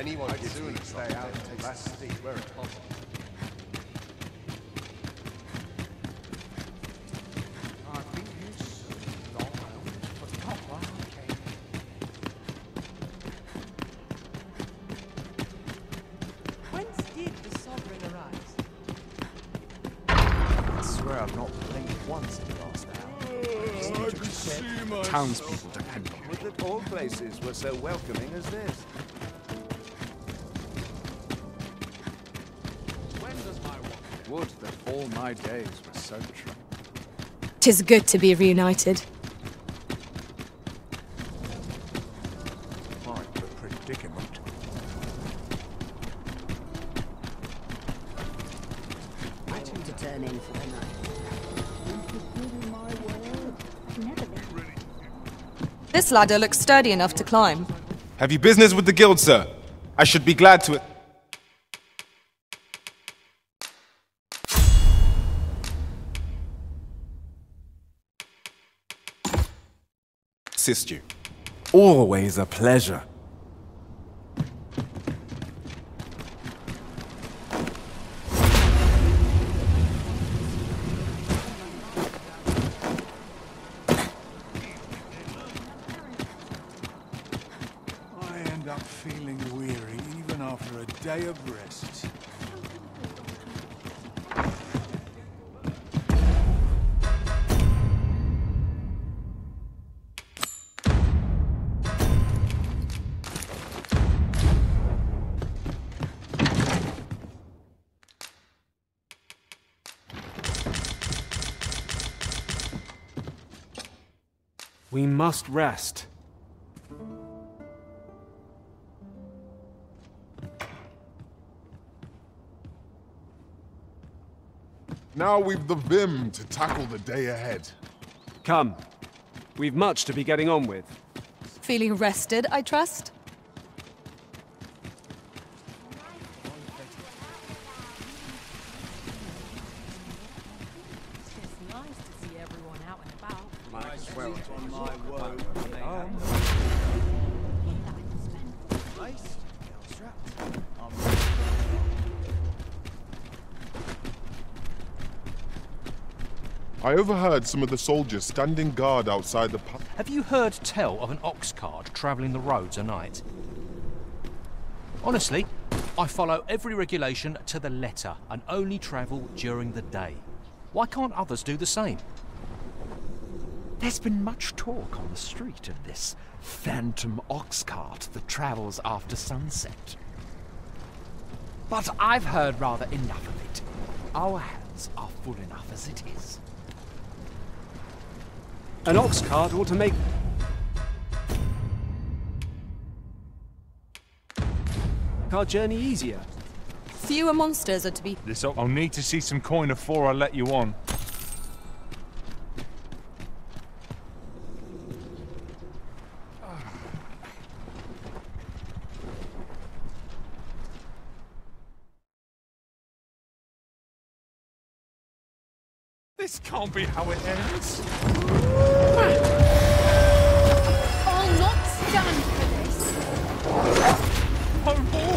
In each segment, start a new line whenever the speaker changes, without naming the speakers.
anyone gives me stay out and take less steep where it's possible. I've been here so long, I almost forgot why I came.
Whence did the sovereign arise?
I swear I've not blinked once in the last hour.
I can see my
Townspeople depend on me.
Would that all places were so welcoming as this.
When does my watch?
Would that all my days were so true.
'Tis good to be reunited.
Quite the predicament.
Waiting to turn in for the night.
This ladder looks sturdy enough to climb.
Have you business with the guild, sir? I should be glad to assist you. Always a pleasure.
I end up feeling weary even after a day of rest.
We must rest.
Now we've the vim to tackle the day ahead.
Come. We've much to be getting on with.
Feeling rested, I trust?
It's nice to see everyone out and about.
Might as well on my word.
I overheard some of the soldiers standing guard outside the pub.
Have you heard tell of an ox cart travelling the roads at night? Honestly, I follow every regulation to the letter and only travel during the day. Why can't others do the same?
There's been much talk on the street of this Phantom Oxcart that travels after sunset. But I've heard rather enough of it. Our hands are full enough as it is.
An ox cart ought to make our journey easier.
Fewer monsters are to be...
I'll need to see some coin before I let you on. This can't be how it ends.
I'll not stand for this.
No more.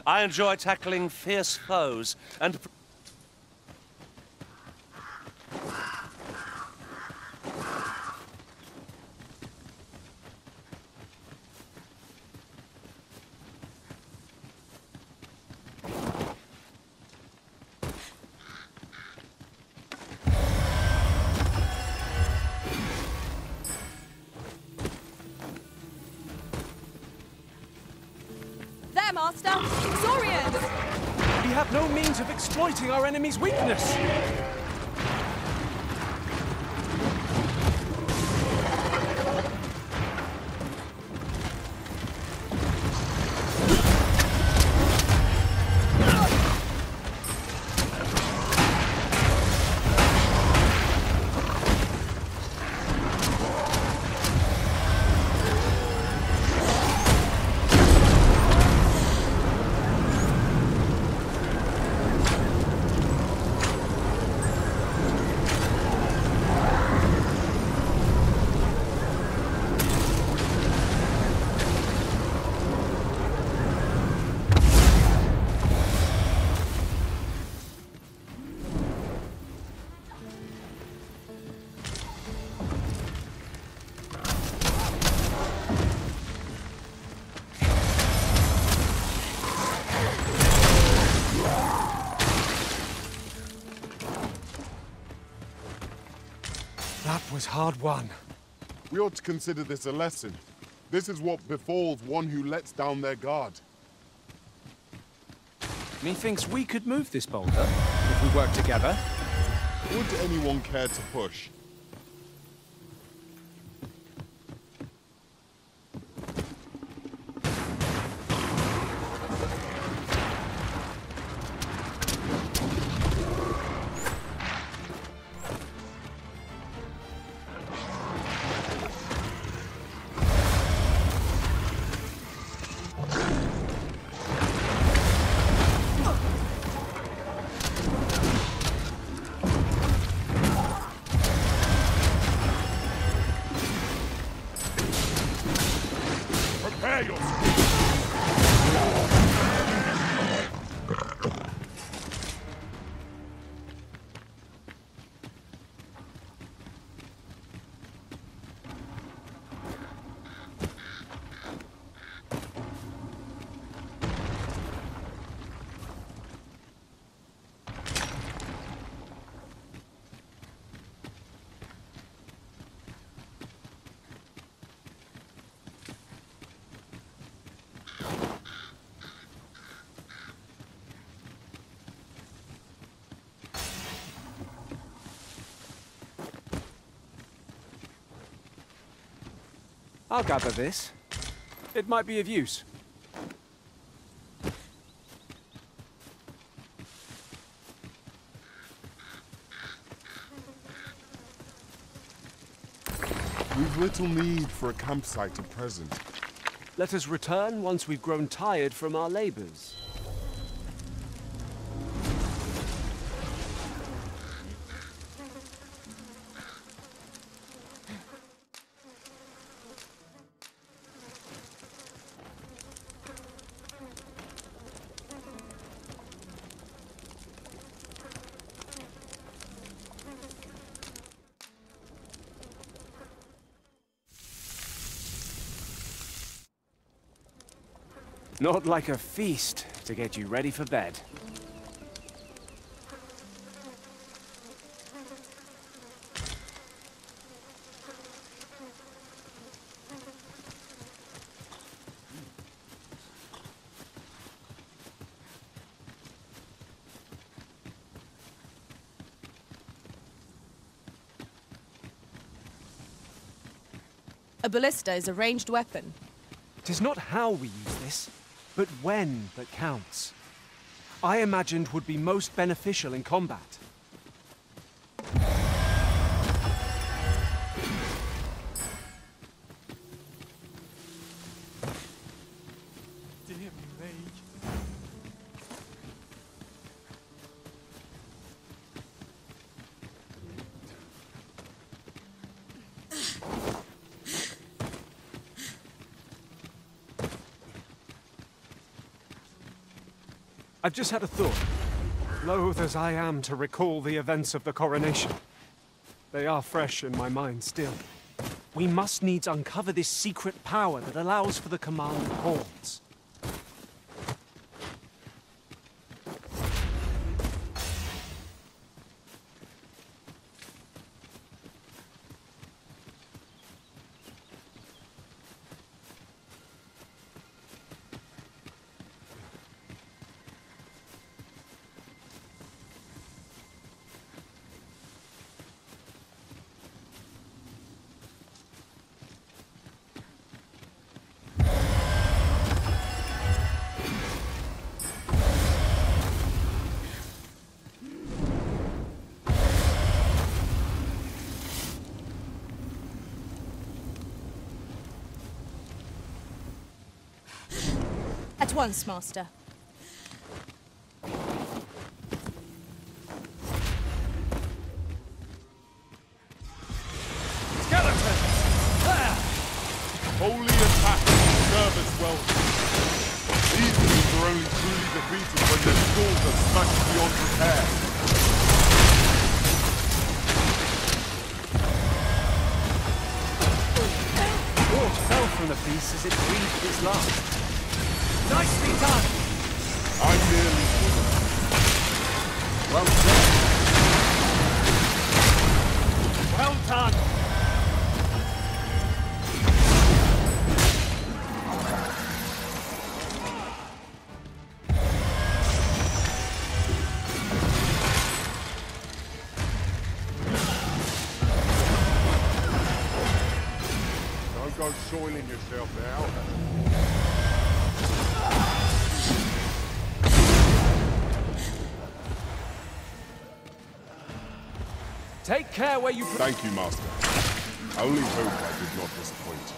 I enjoy tackling fierce foes and...
Archstaff! Doireann!
We have no means of exploiting our enemy's weakness.
That was hard won.
We ought to consider this a lesson. This is what befalls one who lets down their guard.
Methinks we could move this boulder if we work together.
Would anyone care to push?
I'll gather this. It might be of use.
We've little need for a campsite at present.
Let us return once we've grown tired from our labors. Not like a feast to get you ready for bed.
A ballista is a ranged weapon.
It is not how we use this, but when that counts. I imagined would be most beneficial in combat.
Dear me.
I've just had a thought. Loath as I am to recall the events of the coronation, they are fresh in my mind still. We must needs uncover this secret power that allows for the command of hordes.
At once, Master.
Holy attack serve us well. These things are only truly defeated when their skulls are smashed beyond repair.
Orc fell from the beast as it breathed its last. Nicely done!
I nearly wouldn't.
Well done. Well done!
Go soiling yourself now.
Take care where you...
Thank you, Master. I only hope I did not disappoint.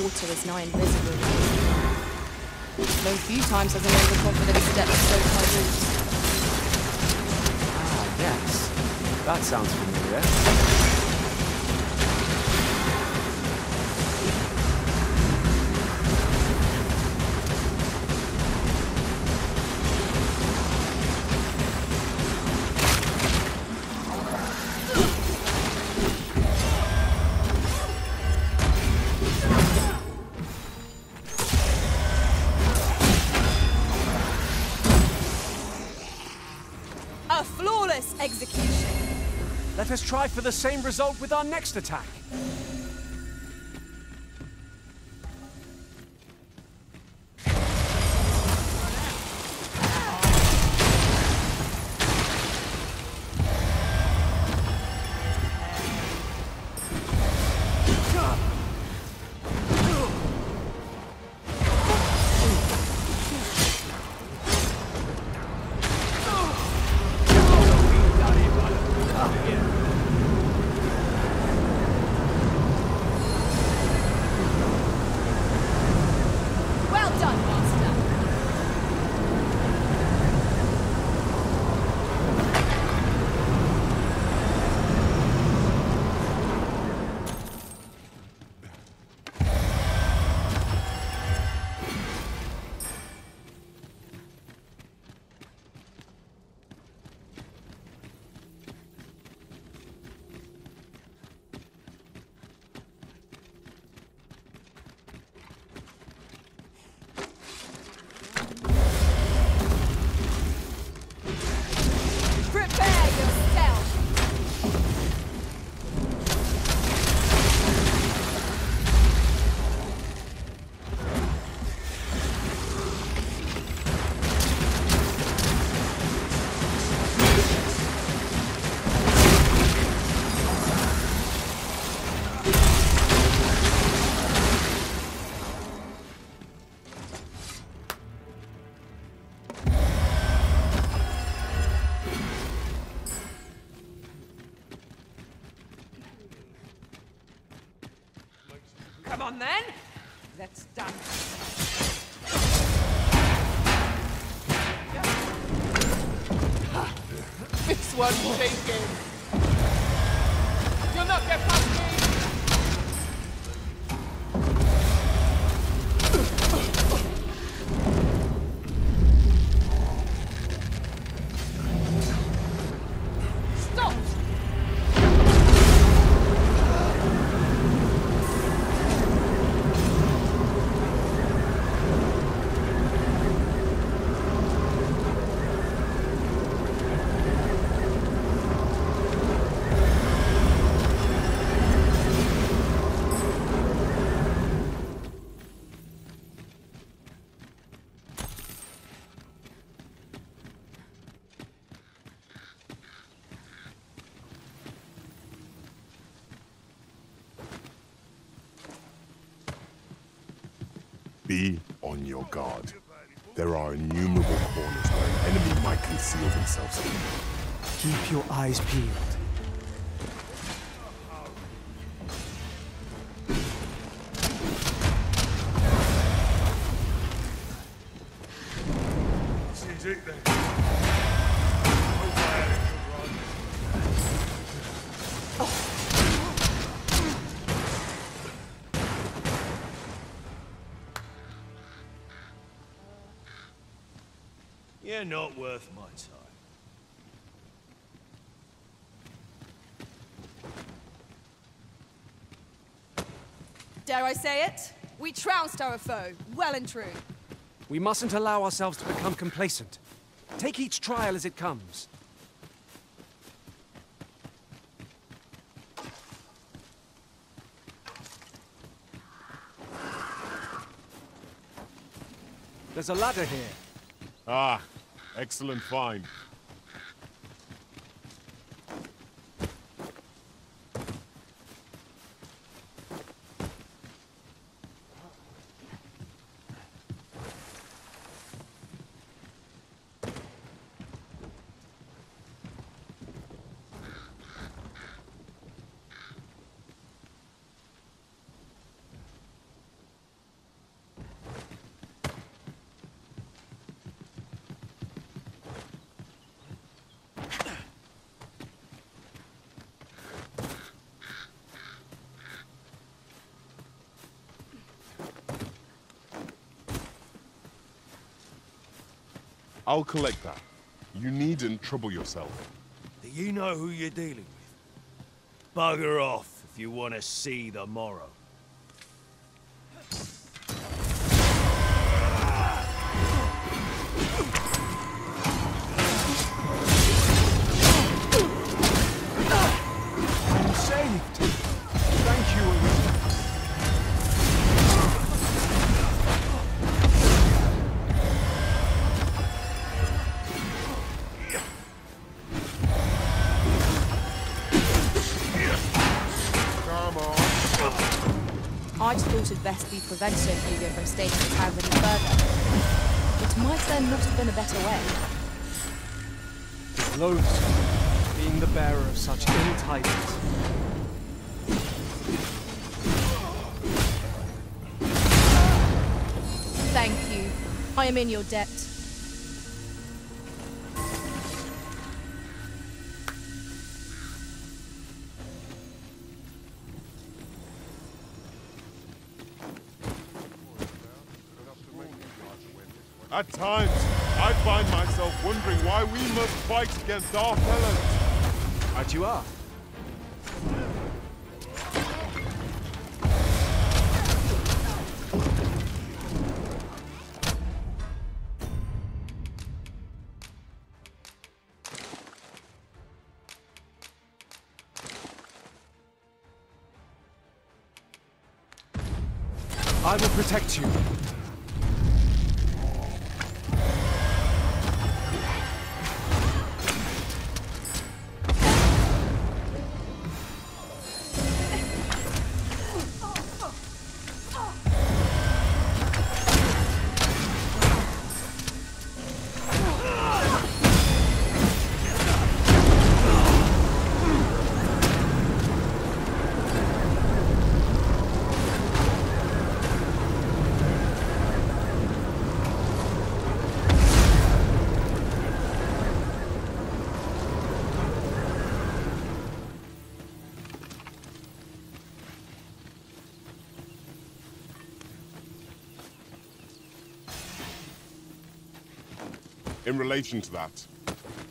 Water is now invisible. Though few times has an overconfident step soaked my boots.
Ah, yes. That sounds familiar.
Execution.
Let us try for the same result with our next attack.
Come on then. Let's dance.
This one's taken. You'll not get past me.
Stop!
Be on your guard. There are innumerable corners where an enemy might conceal themselves in.
Keep your eyes peeled.
You're not worth my time.
Dare I say it? We trounced our foe, well and true.
We mustn't allow ourselves to become complacent. Take each trial as it comes. There's a ladder here.
Ah, excellent find. I'll collect that. You needn't trouble yourself.
Do you know who you're dealing with? Bugger off if you want to see the morrow.
I'm saved. Thank you, Arena.
I just thought it'd best be prevented Hugo from staying in the town any further. But might there not have been a better way?
It loathes being the bearer of such ill tidings.
Thank you. I am in your debt.
At times, I find myself wondering why we must fight against our fellows.
Right you are. I will protect you.
In relation to that,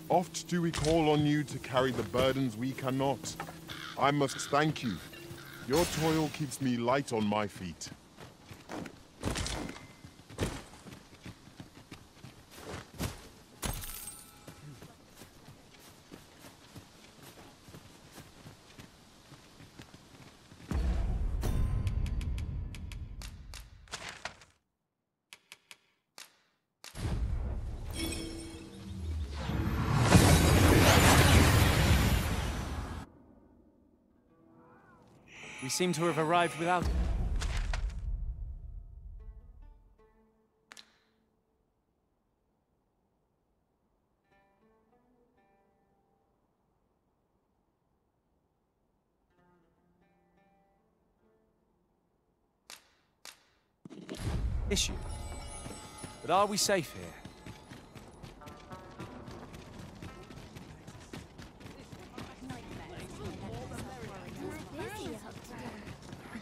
oft do we call on you to carry the burdens we cannot. I must thank you. Your toil keeps me light on my feet.
We seem to have arrived without it. issue. But are we safe here?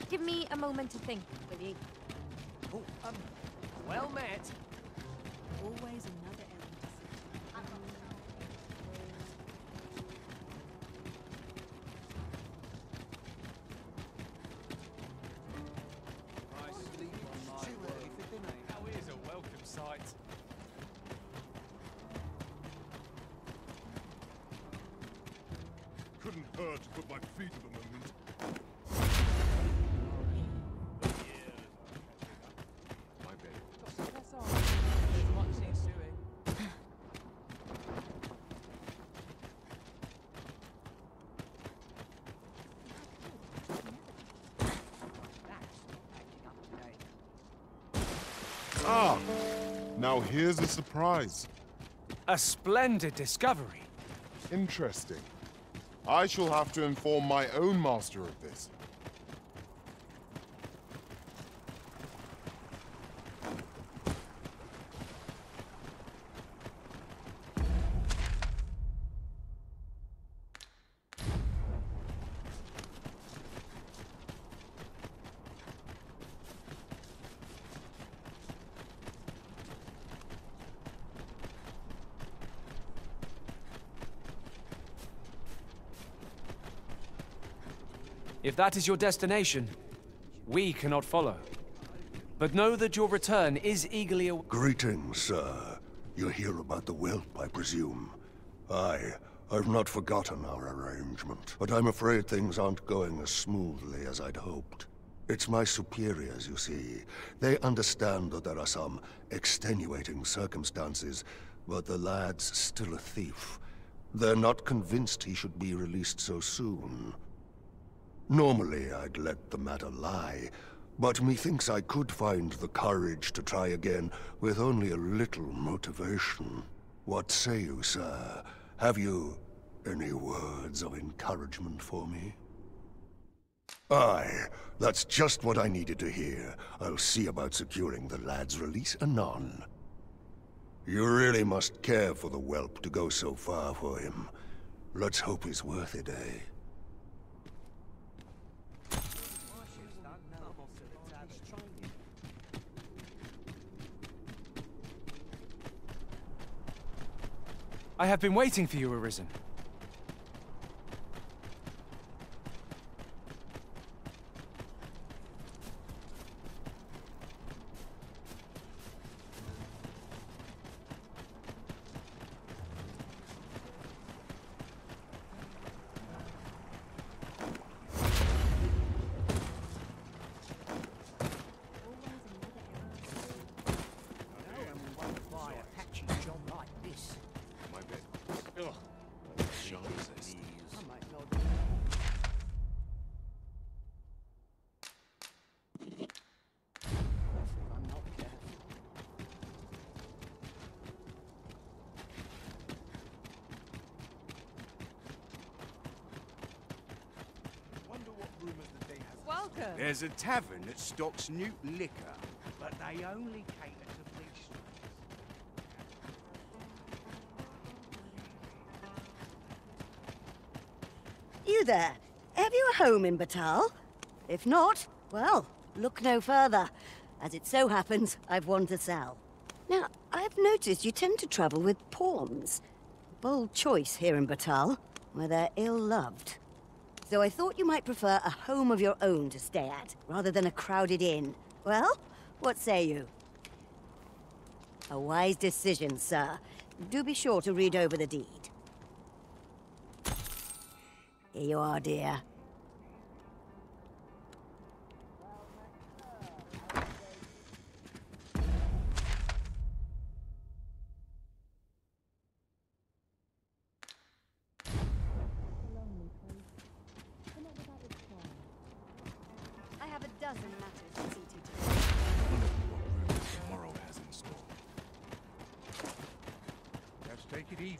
Give me a moment to think, will you?
Oh, well met.
Always another errand.
Now here's a welcome sight.
Couldn't hurt to put my feet up a moment. My bed.
That's all. There's much needs doing.
Ah! Now here's a surprise.
A splendid discovery.
Interesting. I shall have to inform my own master of this.
If that is your destination, we cannot follow. But know that your return is eagerly awaited.
Greetings, sir. You're here about the whelp, I presume. Aye, I've not forgotten our arrangement, but I'm afraid things aren't going as smoothly as I'd hoped. It's my superiors, you see. They understand that there are some extenuating circumstances, but the lad's still a thief. They're not convinced he should be released so soon. Normally, I'd let the matter lie, but methinks I could find the courage to try again with only a little motivation. What say you, sir? Have you any words of encouragement for me? Aye, that's just what I needed to hear. I'll see about securing the lad's release anon. You really must care for the whelp to go so far for him. Let's hope he's worth it, eh?
I have been waiting for you, Arisen.
There's a tavern that stocks new liquor, but they only cater to pastries.
You there? Have you a home in Battahl? If not, well, look no further. As it so happens, I've one to sell. Now, I've noticed you tend to travel with pawns. Bold choice here in Battahl, where they're ill-loved. So I thought you might prefer a home of your own to stay at, rather than a crowded inn. Well, what say you? A wise decision, sir. Do be sure to read over the deed. Here you are, dear.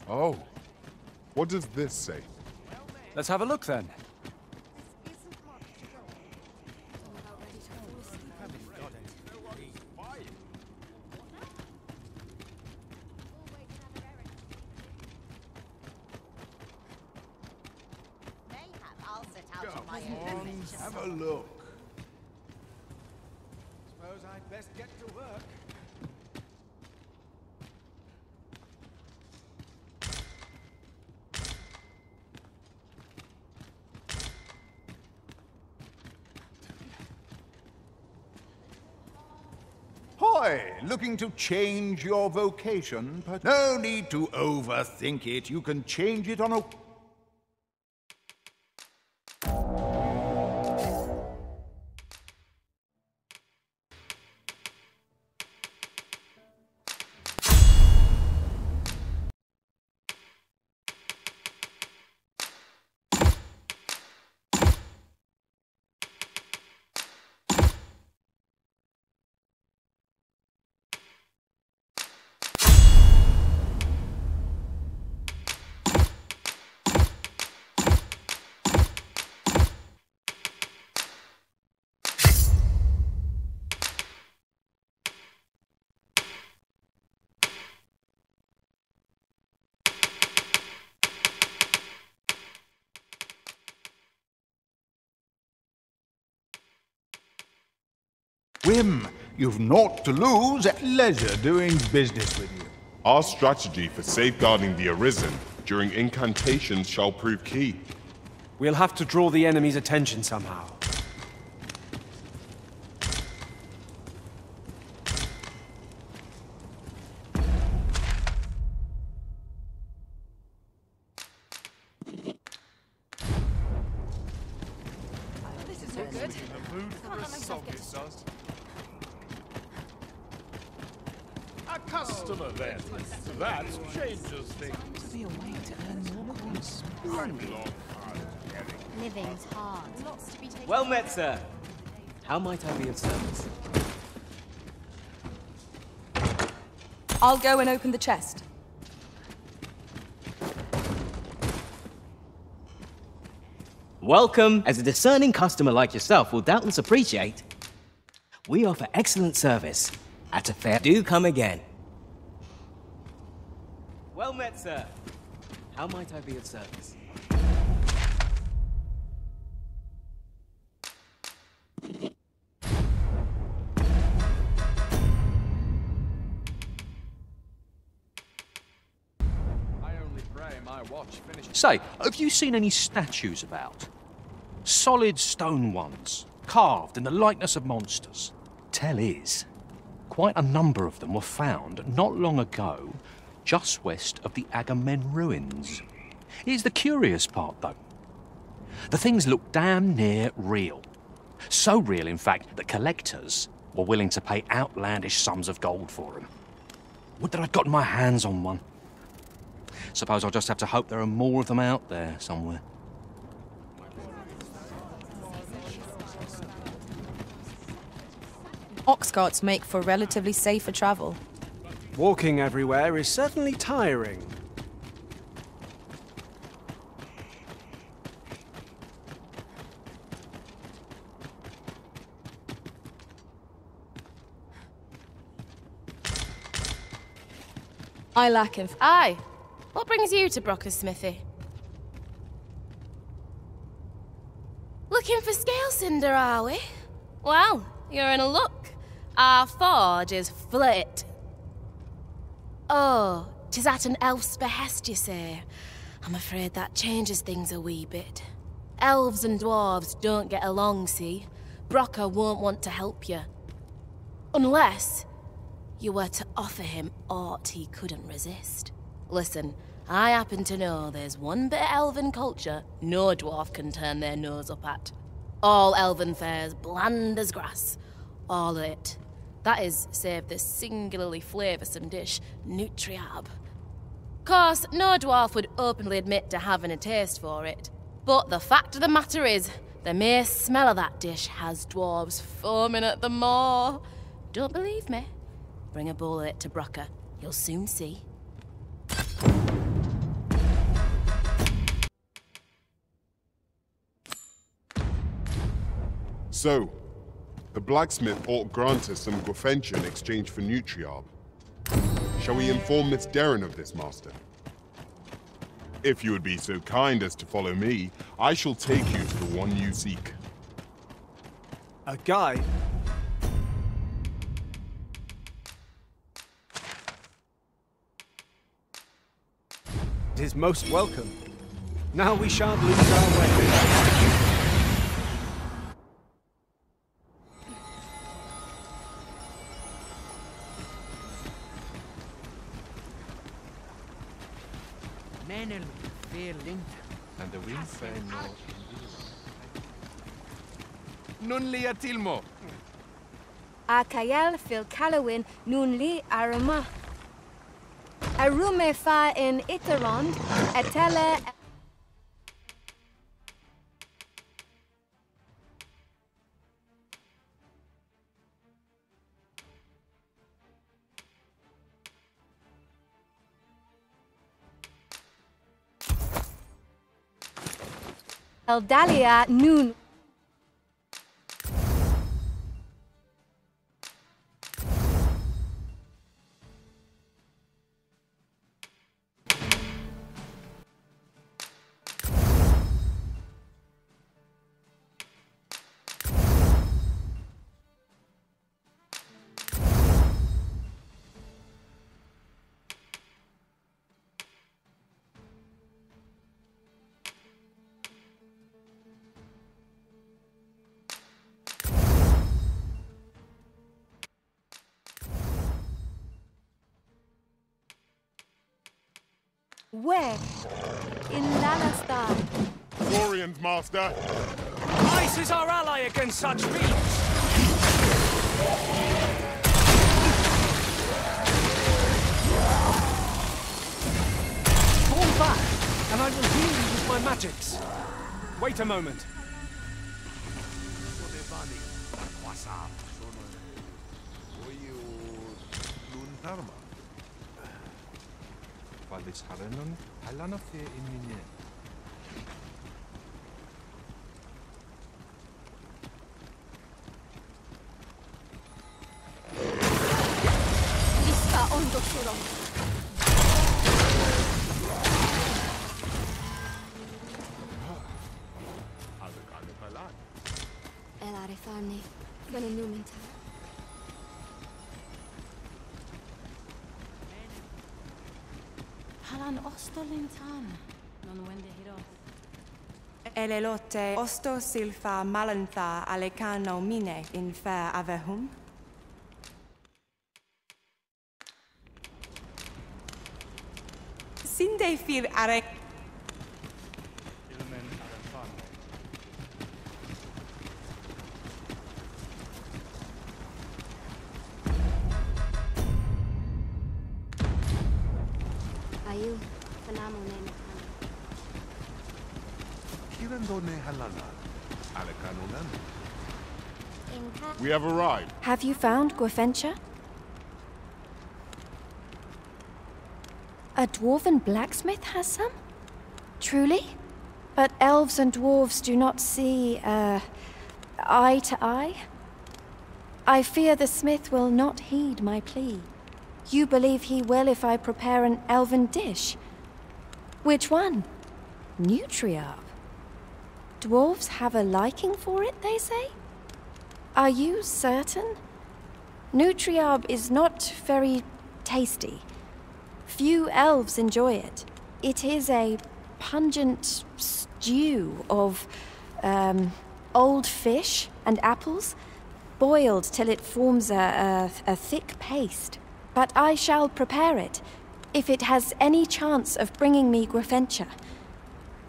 Oh, what does this say?
Let's have a look then.
Have a look. Suppose I'd best get to work.
Hoy! Looking to change your vocation? But no need to overthink it. You can change it on a... Whim, you've naught to lose, at leisure doing business with you.
Our strategy for safeguarding the Arisen during incantations shall prove key.
We'll have to draw the enemy's attention somehow.
This is so good.
A customer, then. That changes things.
To be a way to earn more coins.
Living's hard. Lots to be taken.
Well met, sir. How might I be of service?
I'll go and open the chest.
Welcome. As a discerning customer like yourself will doubtless appreciate, we offer excellent service at a fair. Do come again. Well met, sir. How might I be of service?
Say, have you seen any statues about? Solid stone ones, carved in the likeness of monsters. Tell is, quite a number of them were found not long ago, just west of the Agamemnon ruins. Here's the curious part, though. The things look damn near real. So real, in fact, that collectors were willing to pay outlandish sums of gold for them. Would that I'd gotten my hands on one. Suppose I'll just have to hope there are more of them out there somewhere.
Oxcarts make for relatively safer travel.
Walking everywhere is certainly tiring.
I lack of...
Aye. What brings you to Brocker's smithy? Looking for scalecinder, are we? Well, you're in a look. Our forge is flit. Oh, 'tis at an elf's behest, you say? I'm afraid that changes things a wee bit. Elves and dwarves don't get along, see? Brocker won't want to help you. Unless you were to offer him aught he couldn't resist. Listen, I happen to know there's one bit of elven culture no dwarf can turn their nose up at. All elven fare's bland as grass. All of it. That is, save this singularly flavoursome dish, nutriabh. Course, no dwarf would openly admit to having a taste for it. But the fact of the matter is, the mere smell of that dish has dwarves foaming at the maw. Don't believe me? Bring a bowl of it to Brocker. You'll soon see.
So, the blacksmith ought grant us some Gwfentia in exchange for nutriabh. Shall we inform Miss Doireann of this, Master? If you would be so kind as to follow me, I shall take you to the one you seek.
A guide? It is most welcome. Now we shan't lose our way.
And the wind fell north.
Nun lia tilmo.
A Kayal fil Kalawin nun li arama. Arume fa in Iterond, Atele. Eldalia nun. Where? In Lanastar.
Doireann's master.
Ice is our ally against such fiends. Fall back, and I will heal you with my magics. Wait a moment.
Valis Harenon, Halanafe in Minier.
Lista ondo suro. El arifani, gonna numenta. Halan ostolintan, non wende hiro.
Elelote osto silfa malantha alecano mine in fair avehum. Sinde fir are.
Ayu, fanamo nene.
Kirandone Halana, Alecanonan.
We have arrived.
Have you found Gwefencha? A dwarven blacksmith has some? Truly? But elves and dwarves do not see, eye to eye? I fear the smith will not heed my plea. You believe he will if I prepare an elven dish? Which one? Nutriabh. Dwarves have a liking for it, they say? Are you certain? Nutriabh is not very tasty. Few elves enjoy it. It is a pungent stew of, old fish and apples, boiled till it forms a thick paste. But I shall prepare it, if it has any chance of bringing me Gwefencha.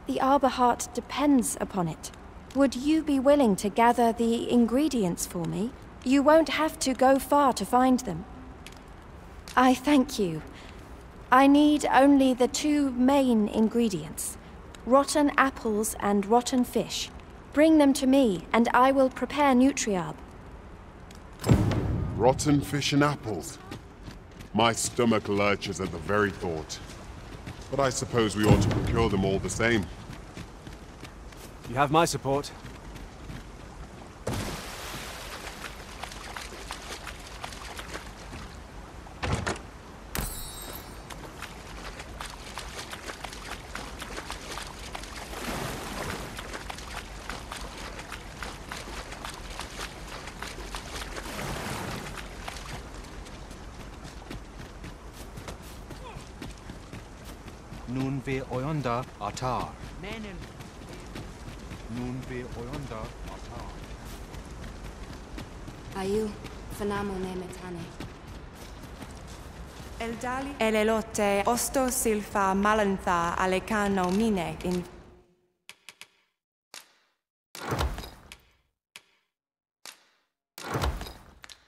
The Arborheart depends upon it. Would you be willing to gather the ingredients for me? You won't have to go far to find them. I thank you. I need only the two main ingredients, rotten apples and rotten fish. Bring them to me, and I will prepare nutriabh.
Rotten fish and apples. My stomach lurches at the very thought. But I suppose we ought to procure them all the same.
You have my support.
Nun vi oyonda atar. Nun vi oyonda atar.
Ayu, fanamo ne metane. Eldali elelote osto silfa malantha alecano mine in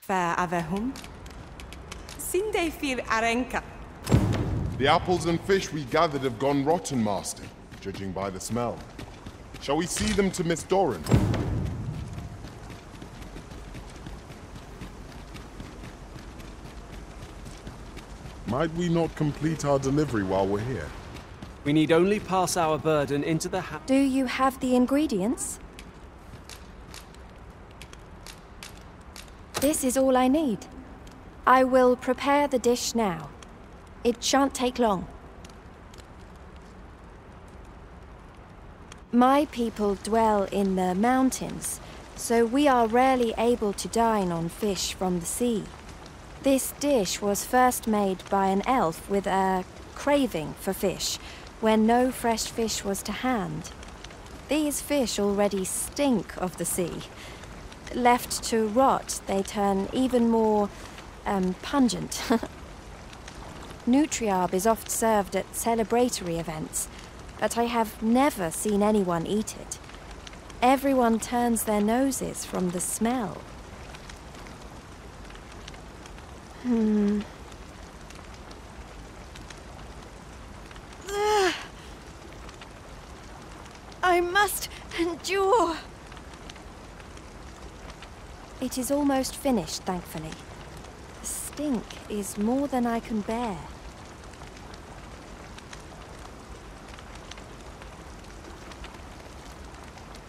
Fair avehum. Sinde fir arenka.
The apples and fish we gathered have gone rotten, Master, judging by the smell. Shall we see them to Miss Doireann? Might we not complete our delivery while we're here?
We need only pass our burden into the
Do you have the ingredients? This is all I need. I will prepare the dish now. It shan't take long. My people dwell in the mountains, so we are rarely able to dine on fish from the sea. This dish was first made by an elf with a craving for fish, when no fresh fish was to hand. These fish already stink of the sea. Left to rot, they turn even more, pungent. Nutriabh is oft served at celebratory events, but I have never seen anyone eat it. Everyone turns their noses from the smell.
I must endure.
It is almost finished, thankfully. The stink is more than I can bear.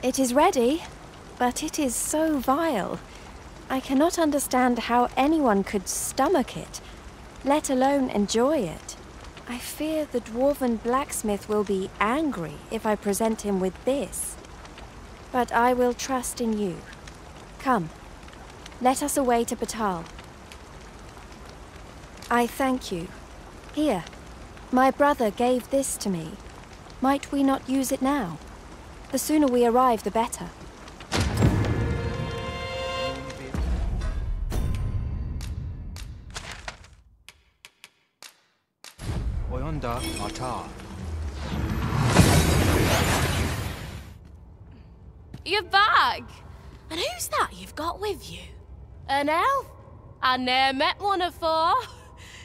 It is ready, but it is so vile. I cannot understand how anyone could stomach it, let alone enjoy it. I fear the dwarven blacksmith will be angry if I present him with this. But I will trust in you. Come, let us away to Battahl. I thank you. Here, my brother gave this to me. Might we not use it now? The sooner we arrive, the better.
Oyonda atar.
You're back! And who's that you've got with you? An elf? I ne'er met one afore.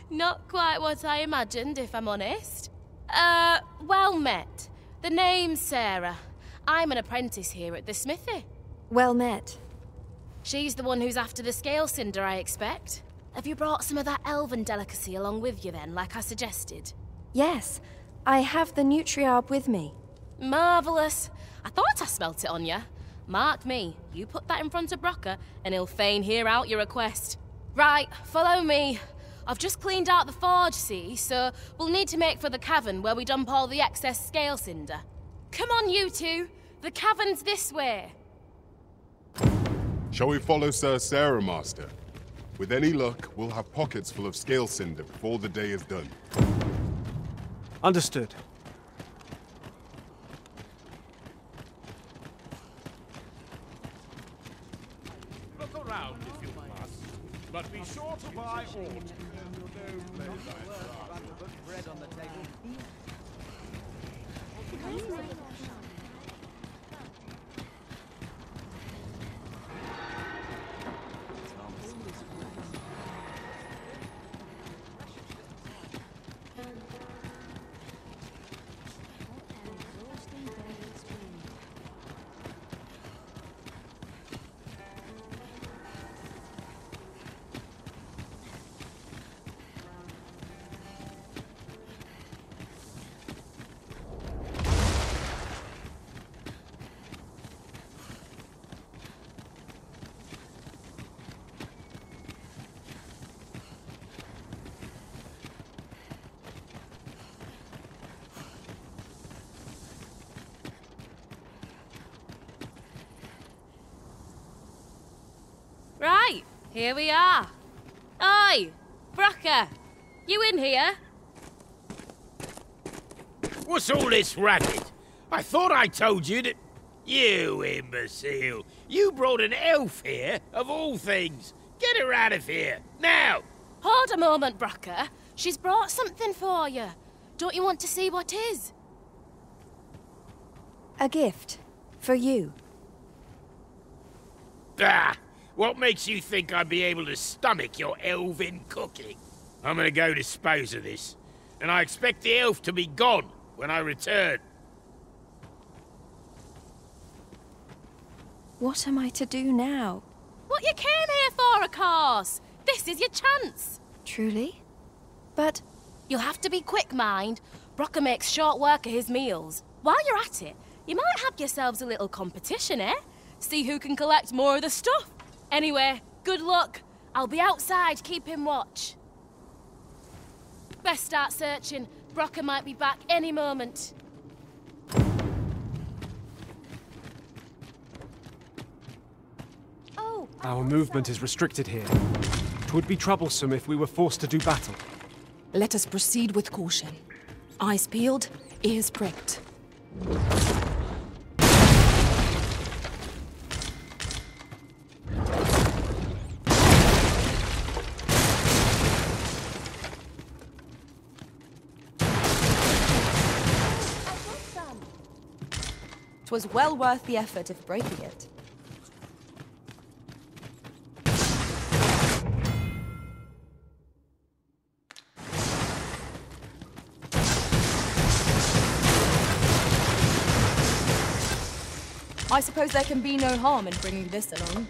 Not quite what I imagined, if I'm honest. Well met. The name's Sarah. I'm an apprentice here at the smithy.
Well met.
She's the one who's after the scalecinder, I expect. Have you brought some of that elven delicacy along with you then, like I suggested?
Yes, I have the nutriabh with me.
Marvellous. I thought I smelt it on you. Mark me, you put that in front of Brocker, and he'll fain hear out your request. Right, follow me. I've just cleaned out the forge, see, so we'll need to make for the cavern where we dump all the excess scalecinder. Come on, you two. The cavern's this way.
Shall we follow Sir Sarah, Master? With any luck, we'll have pockets full of scalecinder before the day is done.
Understood.
Look around if you must, but be sure to buy all.
Bread on the table.
Right, here we are. Oi, Brocker, you in here?
What's all this racket? I thought I told you that... You imbecile! You brought an elf here, of all things! Get her out of here, now!
Hold a moment, Brocker. She's brought something for you. Don't you want to see what is?
A gift. For you.
Ah! What makes you think I'd be able to stomach your elven cooking? I'm gonna go dispose of this, and I expect the elf to be gone when I return.
What am I to do now?
What you came here for, of course! This is your chance!
Truly? But...
You'll have to be quick, mind. Brocker makes short work of his meals. While you're at it, you might have yourselves a little competition, eh? See who can collect more of the stuff. Anyway, good luck. I'll be outside keeping watch. Best start searching. Brocker might be back any moment.
Our movement is restricted here. It would be troublesome if we were forced to do battle.
Let us proceed with caution. Eyes peeled, ears pricked.
Twas well worth the effort of breaking it. I suppose there can be no harm in bringing this along.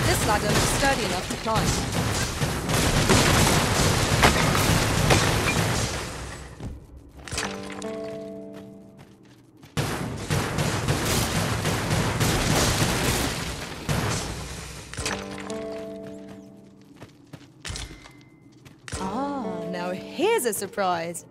This ladder looks sturdy enough to climb. Now here's a surprise.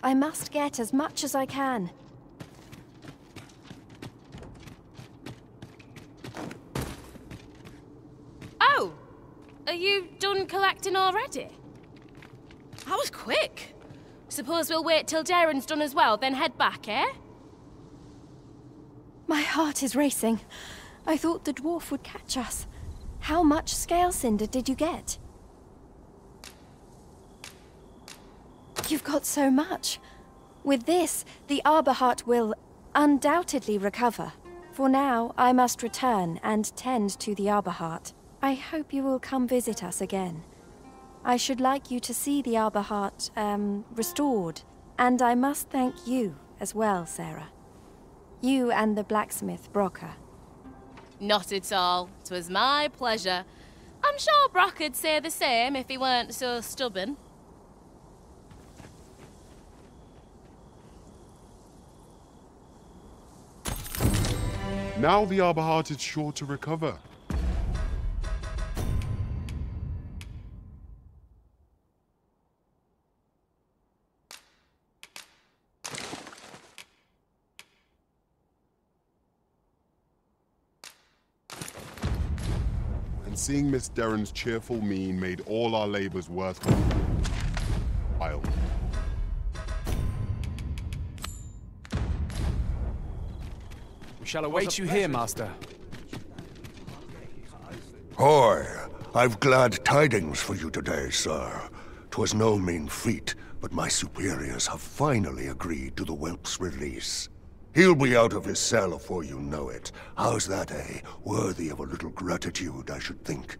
I must get as much as I can.
Oh! Are you done collecting already? That was quick. Suppose we'll wait till Doireann's done as well, then head back, eh?
My heart is racing. I thought the dwarf would catch us. How much scalecinder did you get? You've got so much. With this, the Arborheart will undoubtedly recover. For now, I must return and tend to the Arborheart. I hope you will come visit us again. I should like you to see the Arborheart, restored. And I must thank you as well, Sarah. You and the blacksmith, Brocker.
Not at all. 'Twas my pleasure. I'm sure Brocker'd say the same if he weren't so stubborn.
Now the Arborheart is sure to recover. And seeing Miss Darren's cheerful mien made all our labors worthwhile.
We shall await you here, Master.
Hoy, I've glad tidings for you today, sir. 'Twas no mean feat, but my superiors have finally agreed to the whelp's release. He'll be out of his cell before you know it. How's that, eh? Worthy of a little gratitude, I should think.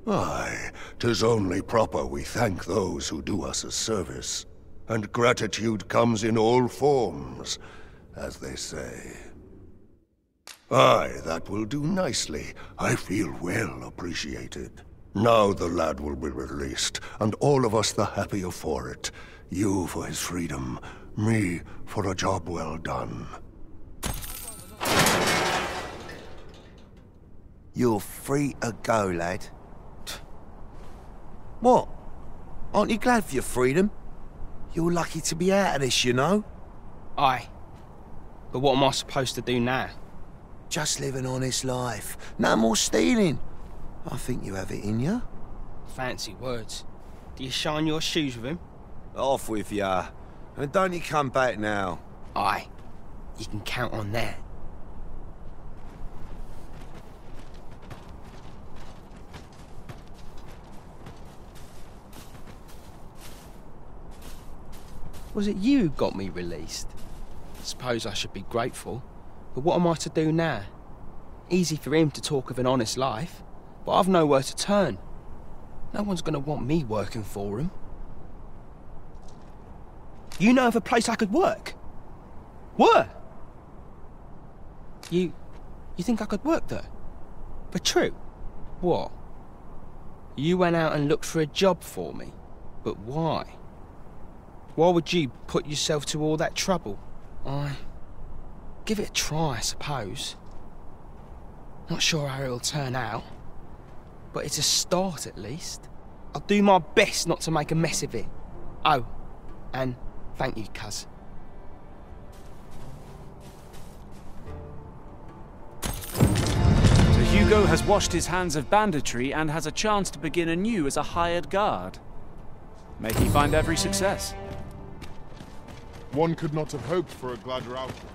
Aye, 'tis only proper we thank those who do us a service. And gratitude comes in all forms, as they say. Aye, that will do nicely. I feel well appreciated. Now the lad will be released, and all of us the happier for it. You for his freedom, me for a job well done.
You're free to go, lad. What? Aren't you glad for your freedom? You're lucky to be out of this, you know?
Aye. But what am I supposed to do now?
Just live an honest life. No more stealing. I think you have it in you.
Fancy words. Do you shine your shoes with him?
Off with ya. And don't you come back now.
Aye. You can count on that. Was it you who got me released? Suppose I should be grateful, but what am I to do now? Easy for him to talk of an honest life, but I've nowhere to turn. No one's gonna want me working for him. You know of a place I could work? Where? You think I could work there? For true? What? You went out and looked for a job for me, but why? Why would you put yourself to all that trouble? Give it a try, I suppose. Not sure how it'll turn out, but it's a start at least. I'll do my best not to make a mess of it. Oh, and thank you, cuz.
So Hugo has washed his hands of banditry and has a chance to begin anew as a hired guard. May he find every success.
One could not have hoped for a gladder outcome.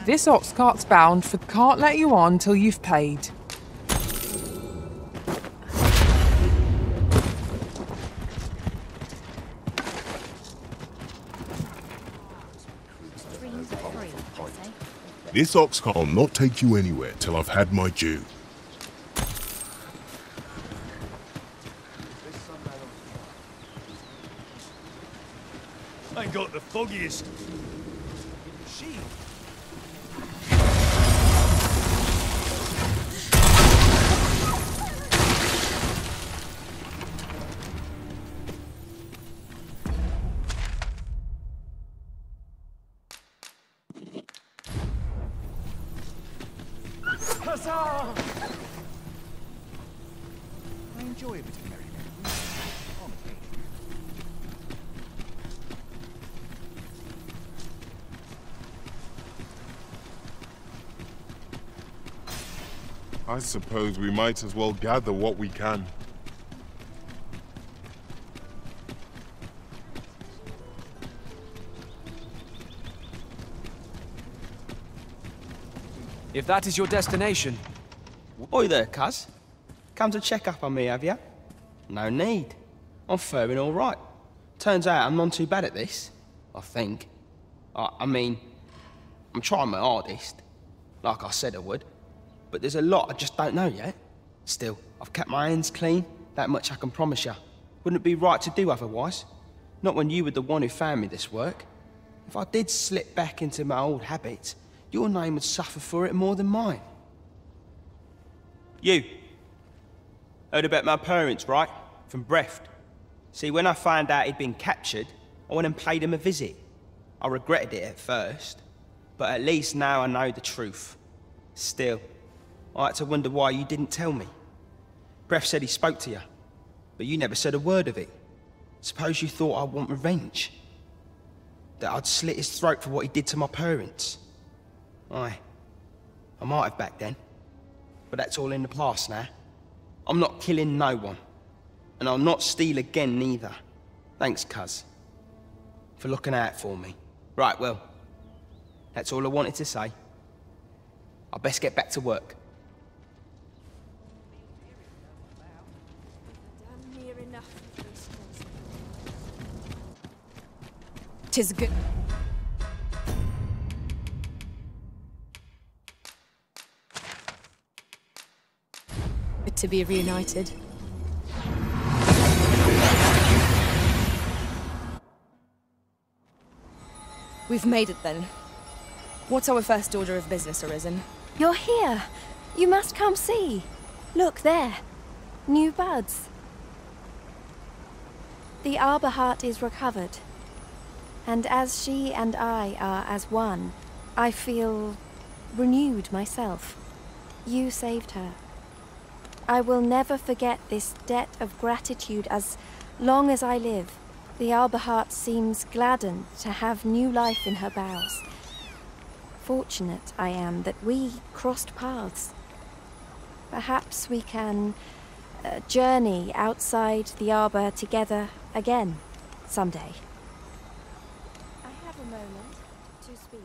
This ox cart's bound, for can't let you on till you've paid.
This ox cart will not take you anywhere till I've had my due.
I ain't got the foggiest.
Huzzah! I enjoy a bit of merriment. On occasion.
I suppose we might as well gather what we can.
If that is your destination...
Oi there, cuz. Come to check up on me, have ya? No need. I'm faring all right. Turns out I'm not too bad at this, I think. I mean, I'm trying my hardest, like I said I would. But there's a lot I just don't know yet. Still, I've kept my hands clean, that much I can promise you. Wouldn't it be right to do otherwise? Not when you were the one who found me this work. If I did slip back into my old habits, your name would suffer for it more than mine. You. Heard about my parents, right? From Breft. See, when I found out he'd been captured, I went and paid him a visit. I regretted it at first, but at least now I know the truth. Still, I had to wonder why you didn't tell me. Breft said he spoke to you, but you never said a word of it. Suppose you thought I'd want revenge? That I'd slit his throat for what he did to my parents? Aye, I might have back then, but that's all in the past now. I'm not killing no one, and I'll not steal again neither. Thanks, cuz, for looking out for me. Right, well, that's all I wanted to say. I'll best get back to work.
Tis good. Good to be reunited. We've made it then. What's our first order of business, Arisen?
You're here. You must come see. Look there. New buds. The Arborheart is recovered. And as she and I are as one, I feel renewed myself. You saved her. I will never forget this debt of gratitude as long as I live. The Arborheart seems gladdened to have new life in her boughs. Fortunate I am that we crossed paths. Perhaps we can journey outside the Arbor together again someday. I have a moment to speak.